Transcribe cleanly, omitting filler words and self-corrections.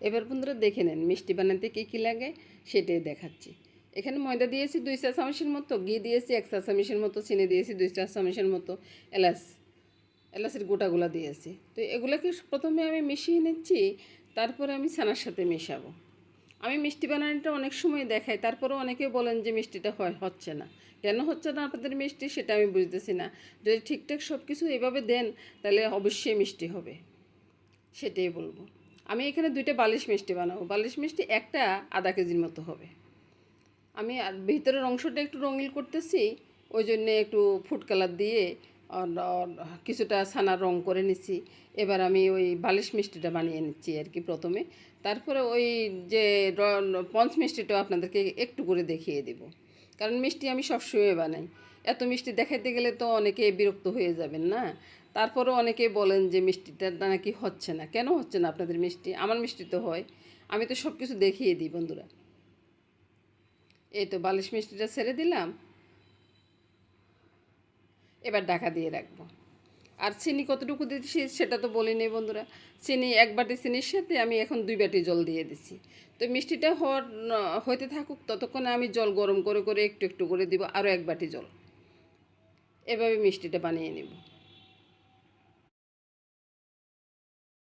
এবার বন্ধুরা দেখে নেন মিষ্টি বানাতে কী কী লাগে সেটাই দেখাচ্ছি। এখানে ময়দা দিয়েছি 2 চা চামচের মতো, ঘি দিয়েছি 1 চা চামচের মতো, চিনি দিয়েছি 2 চা চামচের মতো, এলাচের গোটাগুলো দিয়েছি। তো এগুলোকে প্রথমে আমি মিশিয়ে নিচ্ছি, তারপরে আমি ছানার সাথে মেশাবো। আমি মিষ্টি বানানোটা অনেক সময় দেখাই, তারপরেও অনেকে বলেন যে মিষ্টিটা হচ্ছে না। কেন হচ্ছে না আপনাদের মিষ্টি সেটা আমি বুঝতেছি না। যদি ঠিকঠাক সব কিছু এভাবে দেন তাহলে অবশ্যই মিষ্টি হবে, সেটাই বলবো। আমি এখানে 2টা বালিশ মিষ্টি বানাবো। বালিশ মিষ্টি একটা আধা কেজির মতো হবে। আমি ভিতরের অংশটা একটু রঙিন করতেছি, ওই জন্যে একটু ফুড কালার দিয়ে কিছুটা ছানার রং করে নিচ্ছি। এবার আমি ওই বালিশ মিষ্টিটা বানিয়ে নিচ্ছি আর কি প্রথমে। তারপরে ওই যে পঞ্চ মিষ্টিটাও আপনাদেরকে একটু করে দেখিয়ে দেব, কারণ মিষ্টি আমি সবসময় বানাই। এত মিষ্টি দেখাইতে গেলে তো অনেকে বিরক্ত হয়ে যাবেন না। তারপরেও অনেকে বলেন যে মিষ্টিটা নাকি হচ্ছে না। কেন হচ্ছে না আপনাদের মিষ্টি? আমার মিষ্টি তো হয়, আমি তো সব কিছু দেখিয়ে দিই বন্ধুরা। এই তো বালিশ মিষ্টিটা ছেড়ে দিলাম, এবার ঢাকা দিয়ে রাখবো। আর চিনি কতটুকু দিচ্ছি সেটা তো বলিনি বন্ধুরা। চিনি 1 বাটি চিনির সাথে আমি এখন 2 বাটি জল দিয়ে দিছি। তো মিষ্টিটা হইতে থাকুক, ততক্ষণে আমি জল গরম করে করে একটু একটু করে দিব, আরও 1 বাটি জল। এভাবে মিষ্টিটা বানিয়ে নেব।